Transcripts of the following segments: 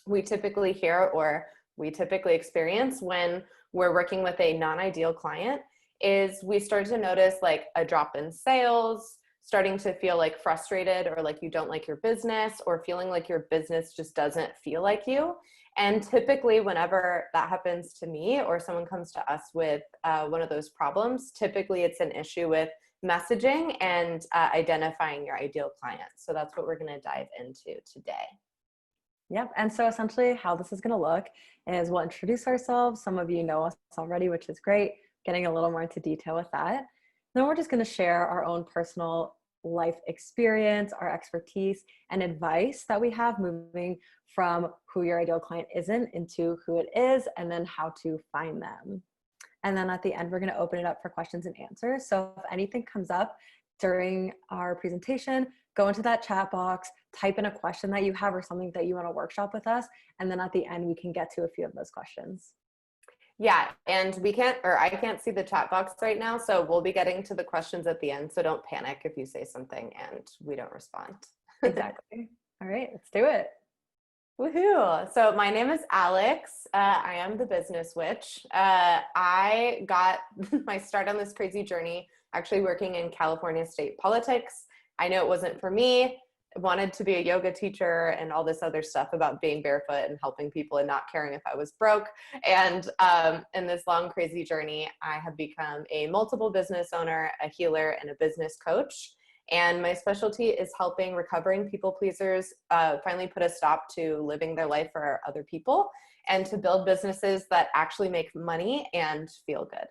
we typically hear or we typically experience when we're working with a non-ideal client is we start to notice like a drop in sales, starting to feel like frustrated or like you don't like your business, or feeling like your business just doesn't feel like you. And typically whenever that happens to me or someone comes to us with one of those problems, typically it's an issue with messaging and identifying your ideal client. So that's what we're going to dive into today. Yep. And so essentially how this is going to look is we'll introduce ourselves. Some of you know us already, which is great. Getting a little more into detail with that. Then we're just going to share our own personal life experience, our expertise, and advice that we have moving from who your ideal client isn't into who it is, and then how to find them. And then at the end, we're going to open it up for questions and answers. So if anything comes up during our presentation, go into that chat box, type in a question that you have or something that you want to workshop with us. And then at the end, we can get to a few of those questions. Yeah, and I can't see the chat box right now, so we'll be getting to the questions at the end, so don't panic if you say something and we don't respond. Exactly. All right, let's do it. Woohoo! So my name is Alex. I am the business witch. I got my start on this crazy journey actually working in California state politics. I know it wasn't for me. Wanted to be a yoga teacher and all this other stuff about being barefoot and helping people and not caring if I was broke. And in this long, crazy journey, I have become a multiple business owner, a healer, and a business coach. And my specialty is helping recovering people pleasers finally put a stop to living their life for other people and to build businesses that actually make money and feel good.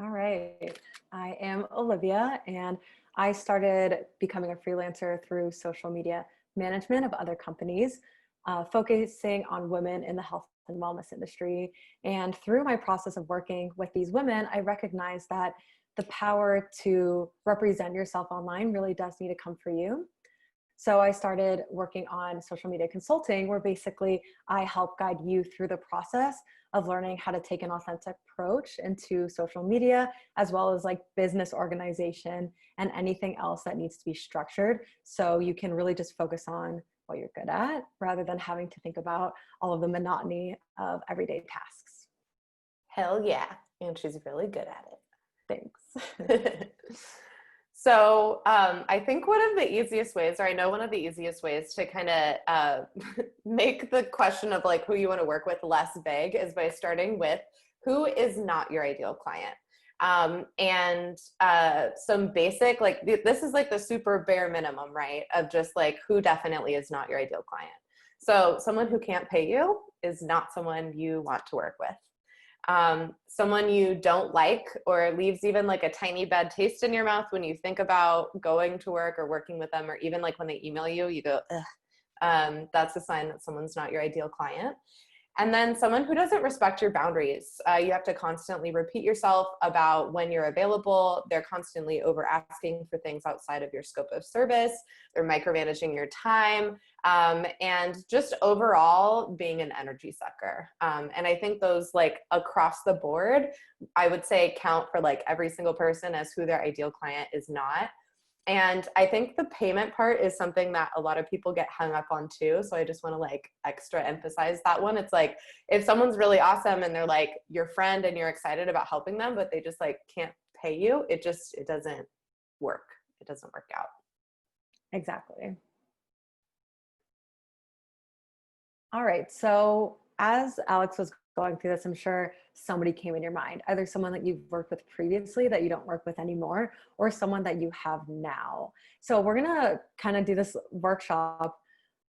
All right. I am Olivia, and I started becoming a freelancer through social media management of other companies, focusing on women in the health and wellness industry. And through my process of working with these women, I recognized that the power to represent yourself online really does need to come from you. So I started working on social media consulting, where basically I help guide you through the process of learning how to take an authentic approach into social media, as well as like business organization and anything else that needs to be structured. So you can really just focus on what you're good at rather than having to think about all of the monotony of everyday tasks. Hell yeah. And she's really good at it. Thanks. So I think one of the easiest ways, or I know one of the easiest ways to kind of make the question of like who you want to work with less vague is by starting with who is not your ideal client. And some basic, like this is like the super bare minimum, right? Of just like who definitely is not your ideal client. So someone who can't pay you is not someone you want to work with. Someone you don't like or leaves even like a tiny bad taste in your mouth when you think about going to work or working with them, or even like when they email you, you go, ugh. That's a sign that someone's not your ideal client. And then someone who doesn't respect your boundaries. You have to constantly repeat yourself about when you're available. They're constantly over asking for things outside of your scope of service. They're micromanaging your time. And just overall being an energy sucker. And I think those like across the board, I would say count for like every single person as who their ideal client is not. And I think the payment part is something that a lot of people get hung up on too. So I just want to like extra emphasize that one. It's like, if someone's really awesome and they're like your friend and you're excited about helping them, but they just like can't pay you, it doesn't work. It doesn't work out. Exactly. All right. So as Alex was going through this, I'm sure somebody came in your mind, either someone that you've worked with previously that you don't work with anymore, or someone that you have now. So we're going to kind of do this workshop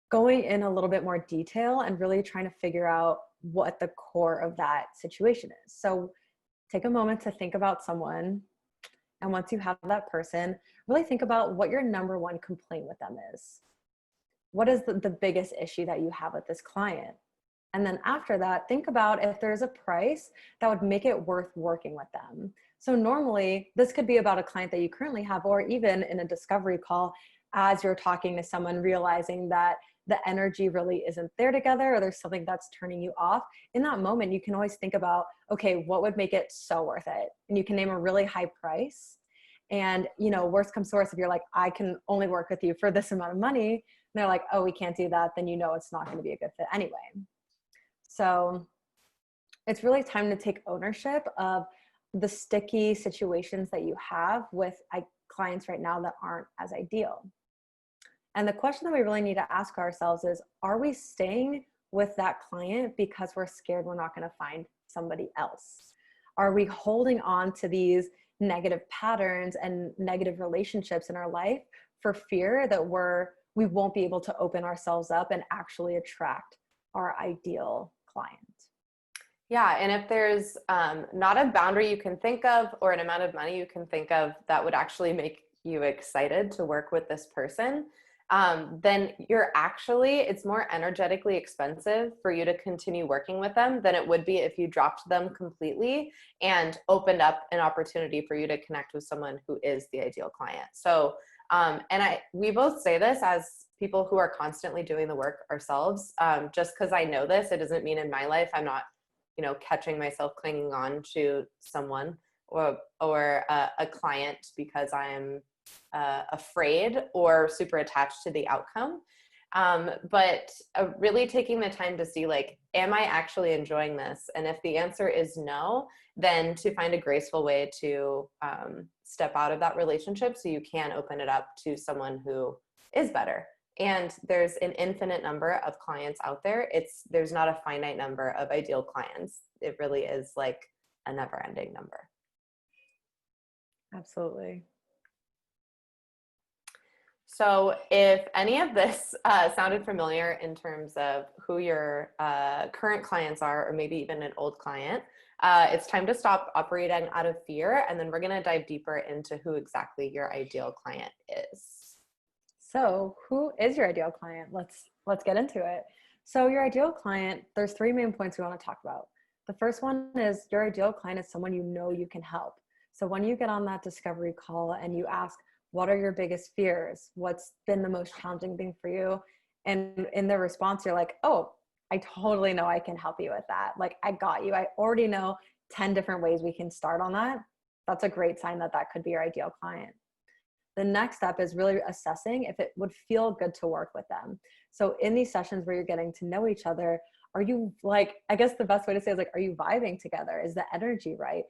going in a little bit more detail and really trying to figure out what the core of that situation is. So take a moment to think about someone. And once you have that person, really think about what your number one complaint with them is. What is the biggest issue that you have with this client? And then after that, think about if there's a price that would make it worth working with them. So normally this could be about a client that you currently have, or even in a discovery call, as you're talking to someone, realizing that the energy really isn't there together, or there's something that's turning you off. In that moment, you can always think about, okay, what would make it so worth it? And you can name a really high price. And, you know, worst comes to worst, if you're like, I can only work with you for this amount of money, they're like, oh, we can't do that, then you know it's not going to be a good fit anyway. So it's really time to take ownership of the sticky situations that you have with clients right now that aren't as ideal. And the question that we really need to ask ourselves is, are we staying with that client because we're scared we're not going to find somebody else? Are we holding on to these negative patterns and negative relationships in our life for fear that we won't be able to open ourselves up and actually attract our ideal client? Yeah, and if there's not a boundary you can think of or an amount of money you can think of that would actually make you excited to work with this person, then it's more energetically expensive for you to continue working with them than it would be if you dropped them completely and opened up an opportunity for you to connect with someone who is the ideal client. So, we both say this as people who are constantly doing the work ourselves. Just because I know this, it doesn't mean in my life I'm not, catching myself clinging on to someone or a client because I'm afraid or super attached to the outcome. But really taking the time to see, am I actually enjoying this? And if the answer is no, then to find a graceful way to step out of that relationship so you can open it up to someone who is better. And there's an infinite number of clients out there. There's not a finite number of ideal clients. It really is like a never-ending number. Absolutely. So if any of this sounded familiar in terms of who your current clients are, or maybe even an old client, it's time to stop operating out of fear. And then we're going to dive deeper into who exactly your ideal client is. So who is your ideal client? Let's get into it. So your ideal client, there's 3 main points we want to talk about. The first one is your ideal client is someone you know you can help. So when you get on that discovery call and you ask, what are your biggest fears? What's been the most challenging thing for you? And in their response, you're like, oh, I totally know I can help you with that. Like, I got you. I already know 10 different ways we can start on that. That's a great sign that could be your ideal client. The next step is really assessing if it would feel good to work with them. So in these sessions where you're getting to know each other, are you I guess the best way to say is are you vibing together? Is the energy right?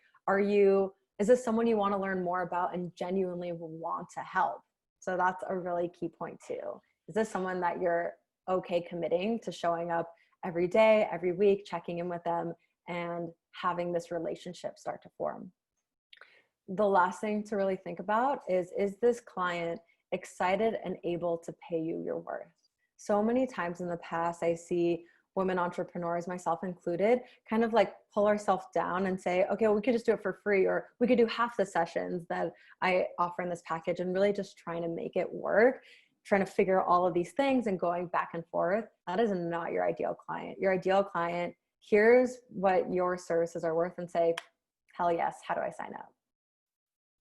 Is this someone you want to learn more about and genuinely want to help? So that's a really key point too. Is this someone that you're okay committing to showing up every day, every week, checking in with them and having this relationship start to form? The last thing to really think about is this client excited and able to pay you your worth? So many times in the past, I see women entrepreneurs, myself included, kind of pull ourselves down and say, okay, well, we could just do it for free, or we could do half the sessions that I offer in this package, and really just trying to make it work, trying to figure all of these things and going back and forth. That is not your ideal client. Your ideal client hears what your services are worth and say, hell yes, how do I sign up?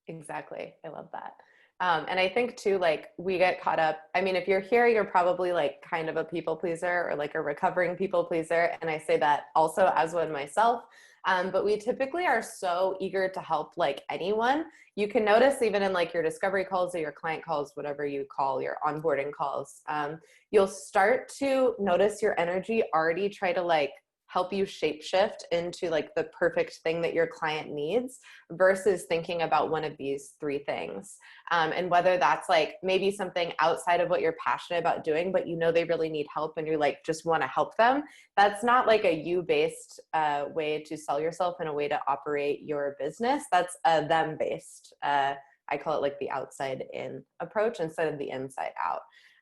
Exactly. I love that. And I think too, we get caught up. I mean, if you're here, you're probably kind of a people pleaser or a recovering people pleaser. And I say that also as one myself. But we typically are so eager to help anyone. You can notice even in your discovery calls or your client calls, whatever you call your onboarding calls, you'll start to notice your energy already try to help you shapeshift into the perfect thing that your client needs versus thinking about one of these 3 things. And whether that's maybe something outside of what you're passionate about doing, but they really need help and you're just want to help them. That's not a you-based way to sell yourself and a way to operate your business. That's a them-based, I call it the outside in approach instead of the inside out.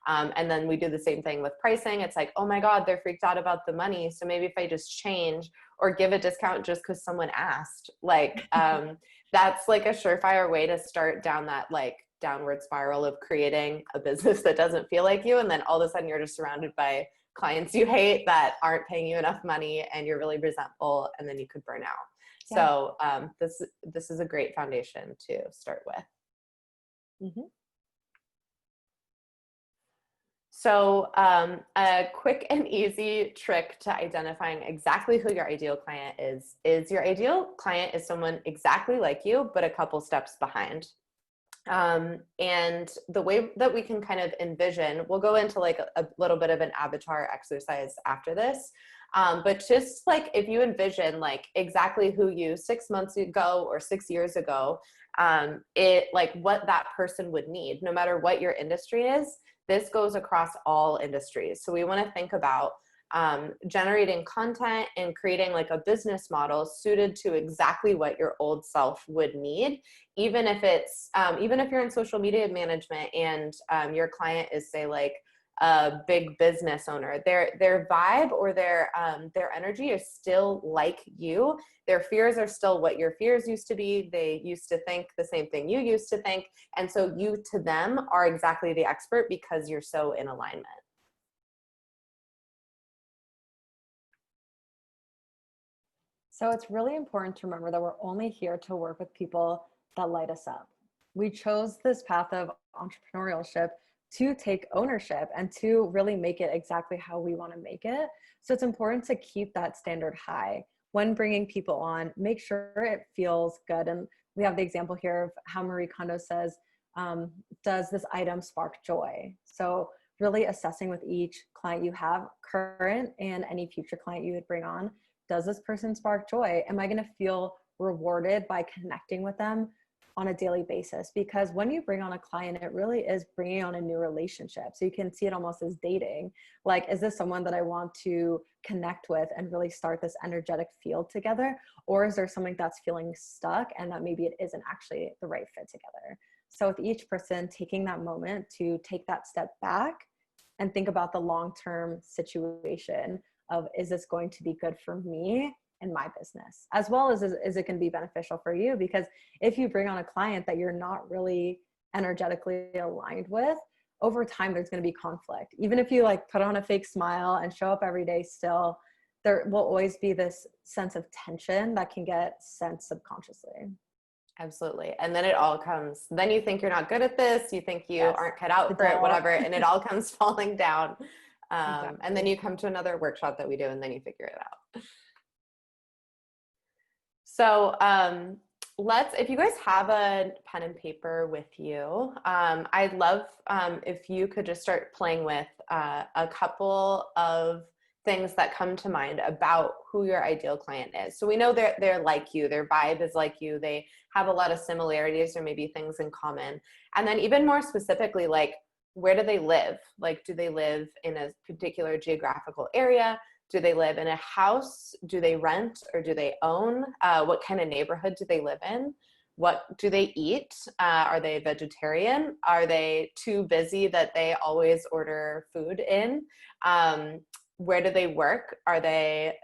And then we do the same thing with pricing. It's oh my God, they're freaked out about the money. So maybe if I just change or give a discount just because someone asked, that's a surefire way to start down that downward spiral of creating a business that doesn't feel like you. And then all of a sudden you're just surrounded by clients you hate that aren't paying you enough money and you're really resentful, and then you could burn out. Yeah. So this is a great foundation to start with. Mm-hmm. So a quick and easy trick to identifying exactly who your ideal client is your ideal client is someone exactly like you, but a couple steps behind. And the way that we can kind of envision, we'll go into like a little bit of an avatar exercise after this. But just like if you envision like exactly who you 6 months ago or 6 years ago, it like what that person would need, no matter what your industry is. This goes across all industries. So we want to think about generating content and creating like a business model suited to exactly what your old self would need, even if it's even if you're in social media management and your client is, say, like a big business owner, their vibe or their energy is still like you. Their fears are still what your fears used to be. They used to think the same thing you used to think, and so you to them are exactly the expert because you're so in alignment. So it's really important to remember that we're only here to work with people that light us up. We chose this path of entrepreneurship to take ownership and to really make it exactly how we want to make it. So it's important to keep that standard high. When bringing people on, make sure it feels good. And we have the example here of how Marie Kondo says, does this item spark joy? So really assessing with each client you have, current and any future client you would bring on, does this person spark joy? Am I going to feel rewarded by connecting with them on a daily basis? Because when you bring on a client, it really is bringing on a new relationship. So you can see it almost as dating. Like, is this someone that I want to connect with and really start this energetic field together? Or is there something that's feeling stuck and that maybe it isn't actually the right fit together? So with each person, taking that moment to take that step back and think about the long-term situation of, is this going to be good for me and my business, as well as is it can be beneficial for you? Because if you bring on a client that you're not really energetically aligned with, over time there's going to be conflict. Even if you like put on a fake smile and show up every day, still there will always be this sense of tension that can get sensed subconsciously. Absolutely. And then it all comes, then you think you're not good at this, you think you Yes, aren't cut out the for it, doubt. whatever, and it all comes falling down. And then Exactly. you come to another workshop that we do, and then you figure it out. So if you guys have a pen and paper with you, I'd love if you could just start playing with a couple of things that come to mind about who your ideal client is. So we know they're like you, their vibe is like you, they have a lot of similarities or maybe things in common. And then even more specifically, like, where do they live? Like, do they live in a particular geographical area? Do they live in a house? Do they rent or do they own? What kind of neighborhood do they live in? What do they eat? Are they vegetarian? Are they too busy that they always order food in? Where do they work? Are they,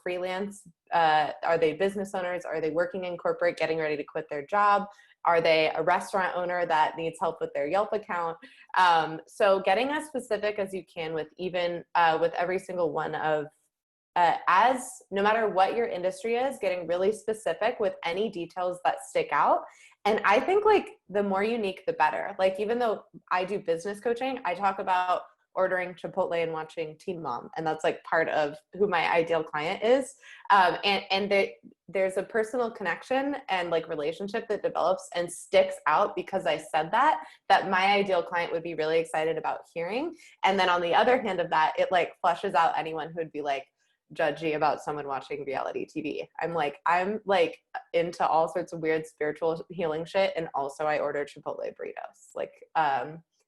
freelance? Are they business owners? Are they working in corporate, getting ready to quit their job? Are they a restaurant owner that needs help with their Yelp account? So getting as specific as you can with even with every single one of, as no matter what your industry is, getting really specific with any details that stick out. And I think like the more unique, the better. Like, even though I do business coaching, I talk about ordering Chipotle and watching Teen Mom. And that's like part of who my ideal client is. There's a personal connection and like relationship that develops and sticks out because I said that my ideal client would be really excited about hearing. And then on the other hand of that, it like flushes out anyone who would be like judgy about someone watching reality TV. I'm like into all sorts of weird spiritual healing shit. And also I order Chipotle burritos. Like,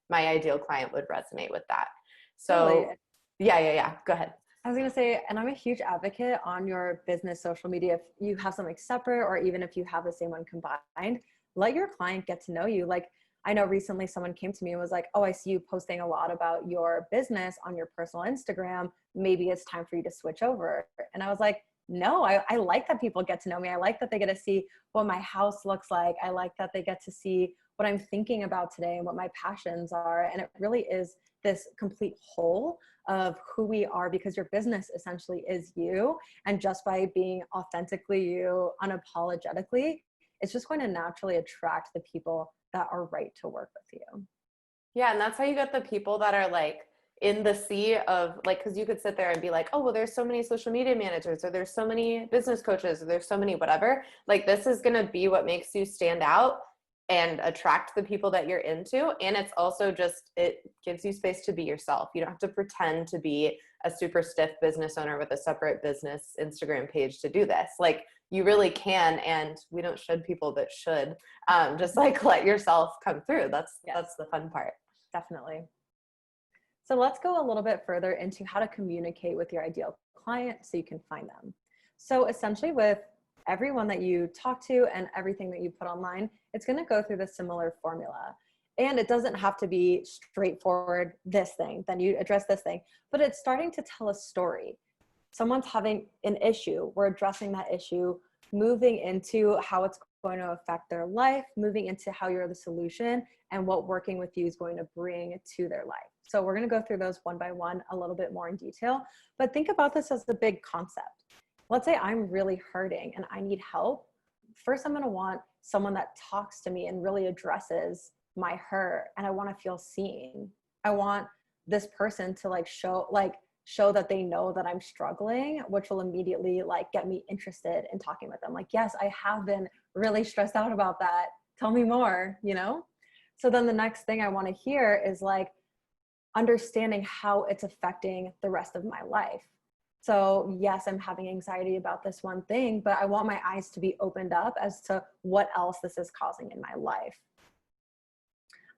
my ideal client would resonate with that. Totally. So yeah. Go ahead. I was going to say, and I'm a huge advocate on your business social media. If you have something separate, or even if you have the same one combined, let your client get to know you. Like, I know recently someone came to me and was like, oh, I see you posting a lot about your business on your personal Instagram. Maybe it's time for you to switch over. And I was like, no, I like that people get to know me. I like that they get to see what my house looks like. I like that they get to see what I'm thinking about today and what my passions are. And it really is this complete whole of who we are, because your business essentially is you. And just by being authentically you, unapologetically, it's just going to naturally attract the people that are right to work with you. Yeah. And that's how you get the people that are like in the sea of like, because you could sit there and be like, oh, well, there's so many social media managers, or there's so many business coaches, or there's so many whatever. Like, this is going to be what makes you stand out. and attract the people that you're into. And it's also just, it gives you space to be yourself. You don't have to pretend to be a super stiff business owner with a separate business Instagram page to do this. Like, you really can, and we don't should people that should. Just like let yourself come through. That's the fun part. Definitely. So let's go a little bit further into how to communicate with your ideal client so you can find them. So essentially, with everyone that you talk to and everything that you put online, it's going to go through the similar formula. And it doesn't have to be straightforward, this thing, then you address this thing, but it's starting to tell a story. Someone's having an issue, we're addressing that issue, moving into how it's going to affect their life, moving into how you're the solution and what working with you is going to bring to their life. So we're going to go through those one by one a little bit more in detail, but think about this as a big concept. Let's say I'm really hurting and I need help. First, I'm going to want someone that talks to me and really addresses my hurt, and I want to feel seen. I want this person to show that they know that I'm struggling, which will immediately get me interested in talking with them. Like, yes, I have been really stressed out about that. Tell me more, So then the next thing I want to hear is understanding how it's affecting the rest of my life. So yes, I'm having anxiety about this one thing, but I want my eyes to be opened up as to what else this is causing in my life.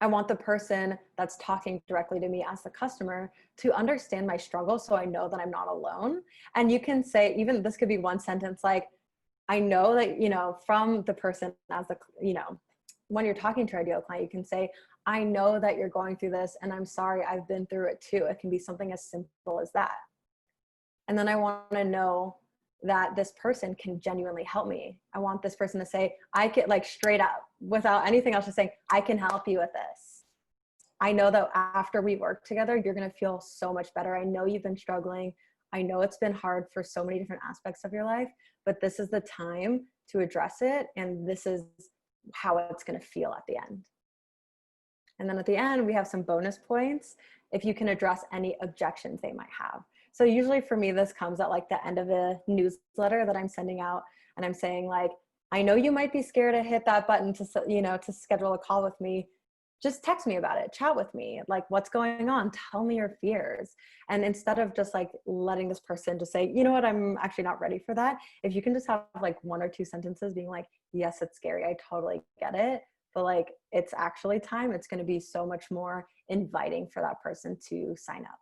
I want the person that's talking directly to me as the customer to understand my struggle so I know that I'm not alone. And you can say, even this could be one sentence like, I know that, from the person as the, when you're talking to your ideal client, you can say, I know that you're going through this and I'm sorry, I've been through it too. It can be something as simple as that. And then I want to know that this person can genuinely help me. I want this person to say, I can, straight up, without anything else, just saying, I can help you with this. I know that after we work together, you're going to feel so much better. I know you've been struggling. I know it's been hard for so many different aspects of your life, but this is the time to address it. And this is how it's going to feel at the end. And then at the end, we have some bonus points if you can address any objections they might have. So usually for me, this comes at the end of a newsletter that I'm sending out, and I'm saying I know you might be scared to hit that button to schedule a call with me. Just text me about it, chat with me, what's going on, tell me your fears. And instead of just letting this person just say, you know what, I'm actually not ready for that. If you can just have one or two sentences being yes, it's scary, I totally get it, but it's actually time, it's going to be so much more inviting for that person to sign up.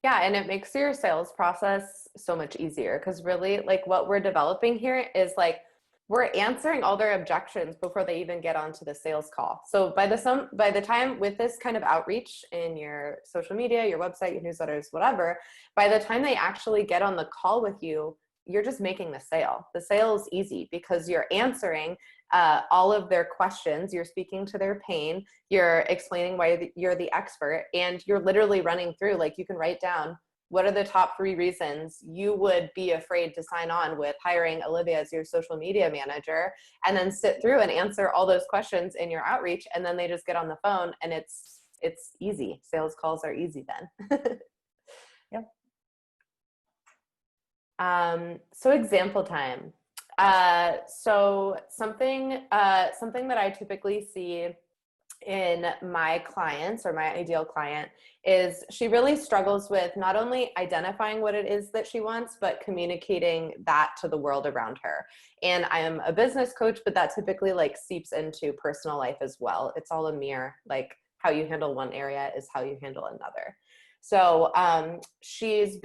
Yeah, and it makes your sales process so much easier, because really what we're developing here is we're answering all their objections before they even get onto the sales call. So by the time with this kind of outreach in your social media, your website, your newsletters, whatever, by the time they actually get on the call with you, you're just making the sale. The sale is easy because you're answering all of their questions, you're speaking to their pain, you're explaining why you're the expert, and you're literally running through, you can write down, what are the top 3 reasons you would be afraid to sign on with hiring Olivia as your social media manager, and then sit through and answer all those questions in your outreach, and then they just get on the phone, and it's easy. Sales calls are easy then. Yep. So example time. So something that I typically see in my clients or my ideal client is she really struggles with not only identifying what it is that she wants, but communicating that to the world around her. And I am a business coach, but that typically seeps into personal life as well. It's all a mirror. How you handle one area is how you handle another. So she's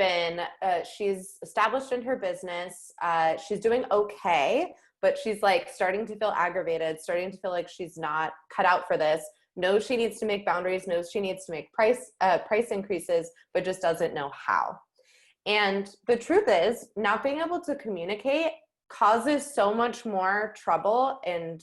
established in her business. She's doing okay, but she's starting to feel aggravated, starting to feel like she's not cut out for this, knows she needs to make boundaries, knows she needs to make price increases, but just doesn't know how. And the truth is, not being able to communicate causes so much more trouble and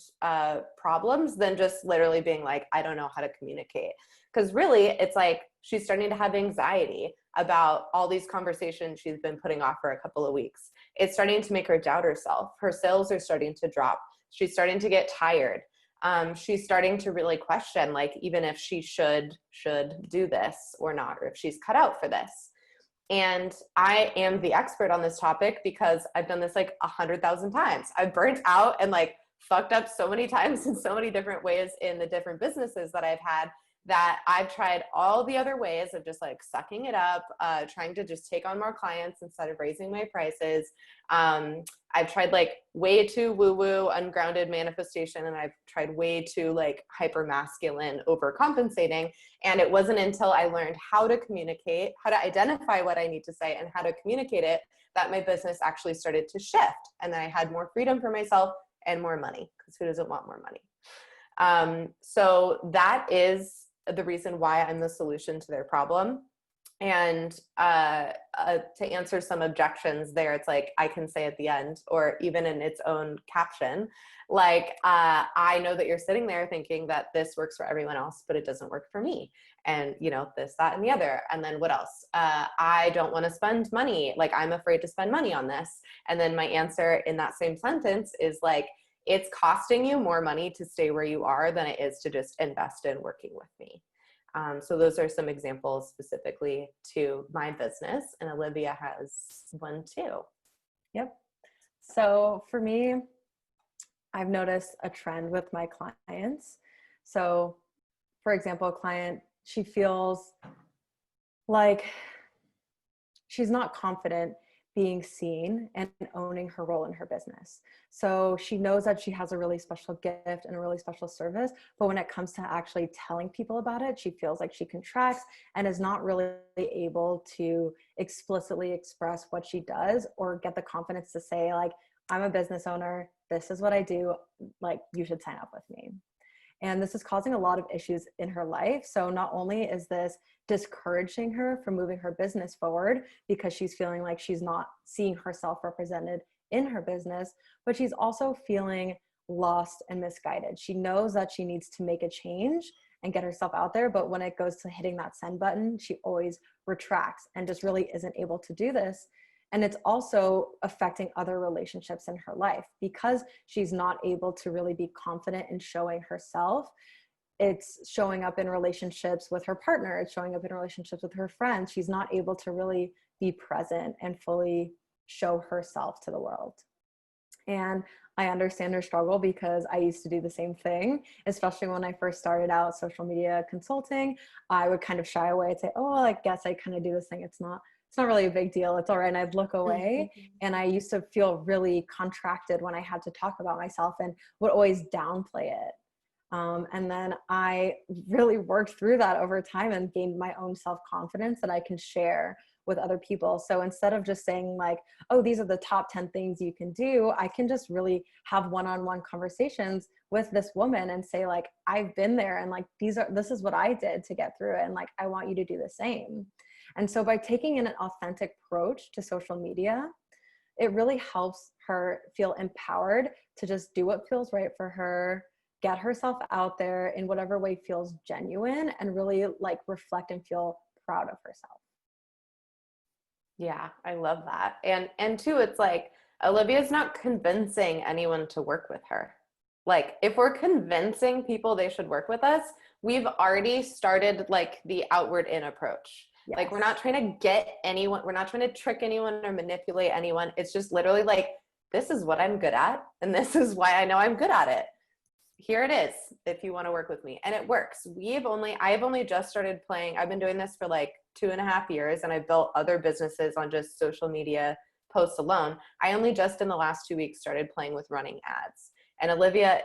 problems than just literally being I don't know how to communicate. Because really, it's she's starting to have anxiety about all these conversations she's been putting off for a couple of weeks. It's starting to make her doubt herself. Her sales are starting to drop. She's starting to get tired. She's starting to really question, even if she should do this or not, or if she's cut out for this. And I am the expert on this topic because I've done this 100,000 times. I've burnt out and fucked up so many times in so many different ways in the different businesses that I've had, that I've tried all the other ways of just like sucking it up, trying to just take on more clients instead of raising my prices. I've tried like way too woo-woo, ungrounded manifestation, and I've tried way too like hyper masculine overcompensating. And it wasn't until I learned how to communicate, how to identify what I need to say and how to communicate it, that my business actually started to shift. And then I had more freedom for myself and more money, because who doesn't want more money? So that is the reason why I'm the solution to their problem. And to answer some objections there, it's like I can say at the end, or even in its own caption, like, I know that you're sitting there thinking that this works for everyone else, but it doesn't work for me. And, you know, this, that, and the other. And then what else? I don't want to spend money. Like, I'm afraid to spend money on this. And then my answer in that same sentence is like, it's costing you more money to stay where you are than it is to just invest in working with me. So those are some examples specifically to my business, and Olivia has one too. Yep. So for me, I've noticed a trend with my clients. So for example, a client, she feels like she's not confident being seen and owning her role in her business. So she knows that she has a really special gift and a really special service, but when it comes to actually telling people about it, she feels like she contracts and is not really able to explicitly express what she does or get the confidence to say, like, I'm a business owner, this is what I do, like, you should sign up with me. And this is causing a lot of issues in her life. So not only is this discouraging her from moving her business forward because she's feeling like she's not seeing herself represented in her business, but she's also feeling lost and misguided. She knows that she needs to make a change and get herself out there, but when it goes to hitting that send button, she always retracts and just really isn't able to do this. And it's also affecting other relationships in her life because she's not able to really be confident in showing herself. It's showing up in relationships with her partner. It's showing up in relationships with her friends. She's not able to really be present and fully show herself to the world. And I understand her struggle because I used to do the same thing, especially when I first started out social media consulting. I would kind of shy away and say, oh, well, I guess I kind of do this thing. It's not really a big deal. It's all right. And I'd look away. And I used to feel really contracted when I had to talk about myself and would always downplay it. And then I really worked through that over time and gained my own self-confidence that I can share with other people. So instead of just saying like, oh, these are the top 10 things you can do, I can just really have one-on-one conversations with this woman and say like, I've been there and like, this is what I did to get through it. And like, I want you to do the same. And so by taking an authentic approach to social media, it really helps her feel empowered to just do what feels right for her, get herself out there in whatever way feels genuine, and really like reflect and feel proud of herself. Yeah, I love that. And too, it's like Olivia's not convincing anyone to work with her. Like, if we're convincing people they should work with us, we've already started like the outward in approach. Yes. Like, we're not trying to get anyone, we're not trying to trick anyone or manipulate anyone. It's just literally like, this is what I'm good at, and this is why I know I'm good at it. Here it is, if you want to work with me. And it works. I've only just started playing. I've been doing this for like 2.5 years, and I've built other businesses on just social media posts alone. I only just in the last 2 weeks started playing with running ads. And Olivia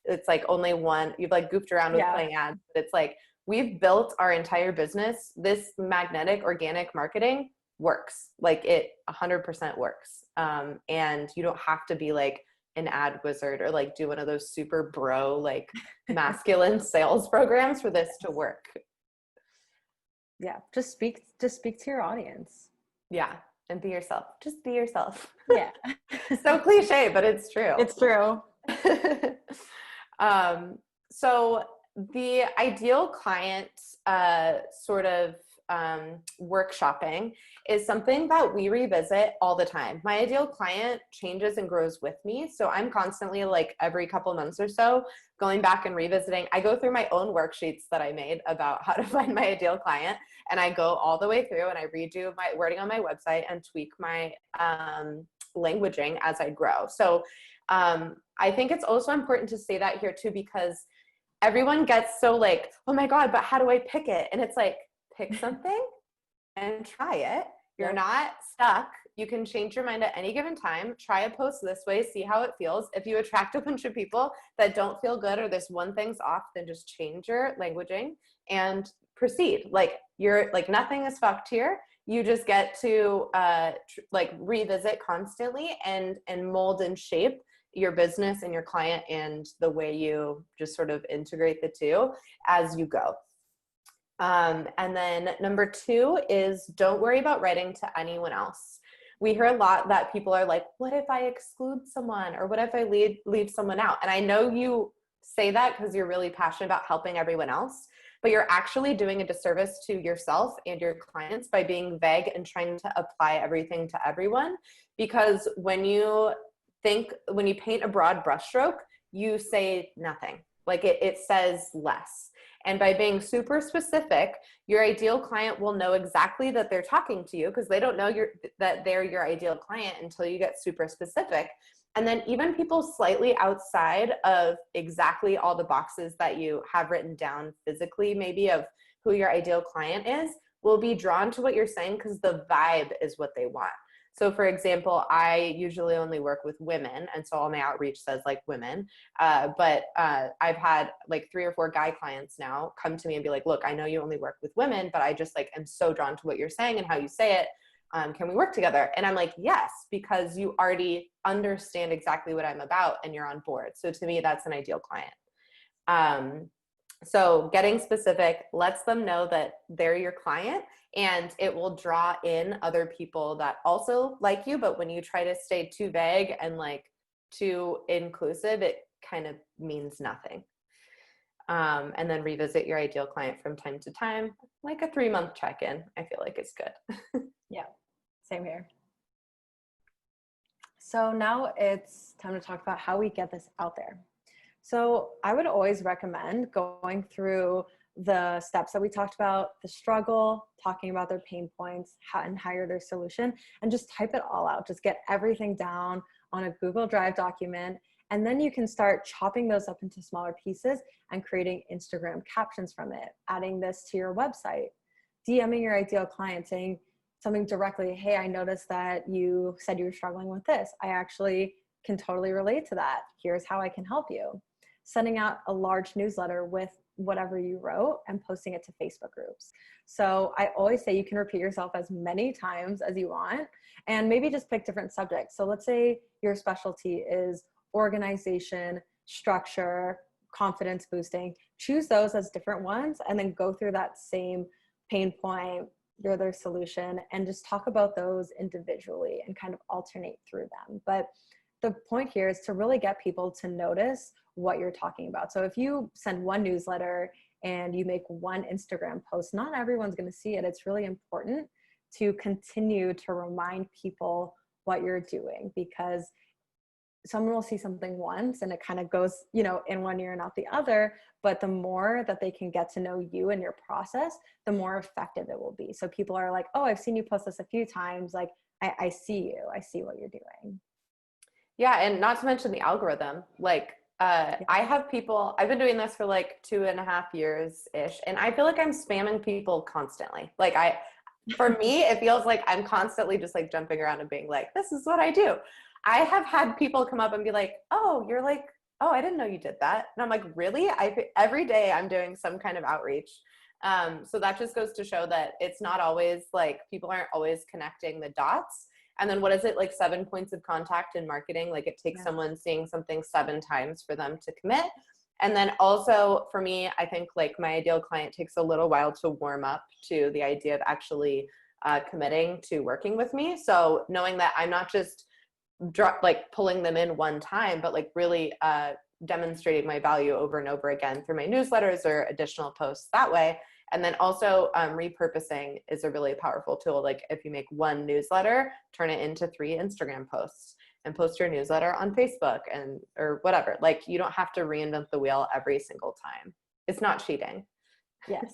it's like only one, you've like goofed around with playing ads, but it's like, we've built our entire business. This magnetic organic marketing works. Like, it 100% works. And you don't have to be like an ad wizard or like do one of those super bro, like masculine sales programs for this to work. Yeah. Just speak to your audience. Yeah. And be yourself. Just be yourself. Yeah. So cliche, but it's true. It's true. So the ideal client sort of workshopping is something that we revisit all the time. My ideal client changes and grows with me. So I'm constantly, like, every couple months or so, going back and revisiting. I go through my own worksheets that I made about how to find my ideal client, and I go all the way through and I redo my wording on my website and tweak my languaging as I grow. So I think it's also important to say that here too, because everyone gets so like, oh my God, but how do I pick it? And it's like, pick something and try it. You're not stuck. You can change your mind at any given time. Try a post this way, see how it feels. If you attract a bunch of people that don't feel good or this one thing's off, then just change your languaging and proceed. Like you're like, nothing is fucked here. You just get to like revisit constantly and mold and shape your business and your client and the way you just sort of integrate the two as you go. And then number 2 is don't worry about writing to anyone else. We hear a lot that people are like, what if I exclude someone? Or what if I leave someone out? And I know you say that because you're really passionate about helping everyone else, but you're actually doing a disservice to yourself and your clients by being vague and trying to apply everything to everyone. Because when you paint a broad brushstroke, you say nothing. Like it says less. And by being super specific, your ideal client will know exactly that they're talking to you because they don't know that they're your ideal client until you get super specific. And then even people slightly outside of exactly all the boxes that you have written down physically, maybe of who your ideal client is, will be drawn to what you're saying because the vibe is what they want. So for example, I usually only work with women, and so all my outreach says like women, but I've had like 3 or 4 guy clients now come to me and be like, look, I know you only work with women, but I just like am so drawn to what you're saying and how you say it. Can we work together? And I'm like, yes, because you already understand exactly what I'm about and you're on board. So to me, that's an ideal client. So getting specific lets them know that they're your client, and it will draw in other people that also like you. But when you try to stay too vague and like too inclusive, it kind of means nothing. And then revisit your ideal client from time to time, like a 3-month check-in. I feel like it's good. Yeah, same here. So now it's time to talk about how we get this out there. So I would always recommend going through the steps that we talked about, the struggle, talking about their pain points, and how you're their solution, and just type it all out. Just get everything down on a Google Drive document. And then you can start chopping those up into smaller pieces and creating Instagram captions from it, adding this to your website, DMing your ideal client, saying something directly, hey, I noticed that you said you were struggling with this. I actually can totally relate to that. Here's how I can help you. Sending out a large newsletter with whatever you wrote and posting it to Facebook groups. So I always say you can repeat yourself as many times as you want and maybe just pick different subjects. So let's say your specialty is organization, structure, confidence boosting. Choose those as different ones and then go through that same pain point, you're their solution, and just talk about those individually and kind of alternate through them. But the point here is to really get people to notice what you're talking about. So if you send one newsletter and you make one Instagram post, not everyone's going to see it. It's really important to continue to remind people what you're doing, because someone will see something once and it kind of goes, in one ear and out the other. But the more that they can get to know you and your process, the more effective it will be. So people are like, oh, I've seen you post this a few times. Like, I see you. I see what you're doing. Yeah. And not to mention the algorithm. Like, I have people, I've been doing this for like 2.5 years-ish, and I feel like I'm spamming people constantly. Like for me, it feels like I'm constantly just like jumping around and being like, this is what I do. I have had people come up and be like, oh, you're like, oh, I didn't know you did that. And I'm like, really? Every day I'm doing some kind of outreach. So that just goes to show that it's not always like, people aren't always connecting the dots. And then what is it, like 7 points of contact in marketing? Like it takes someone seeing something 7 times for them to commit. And then also for me, I think like my ideal client takes a little while to warm up to the idea of actually committing to working with me. So knowing that I'm not just like pulling them in one time, but like really demonstrating my value over and over again through my newsletters or additional posts that way. And then also repurposing is a really powerful tool. Like if you make one newsletter, turn it into 3 Instagram posts and post your newsletter on Facebook or whatever. Like you don't have to reinvent the wheel every single time. It's not cheating. Yes.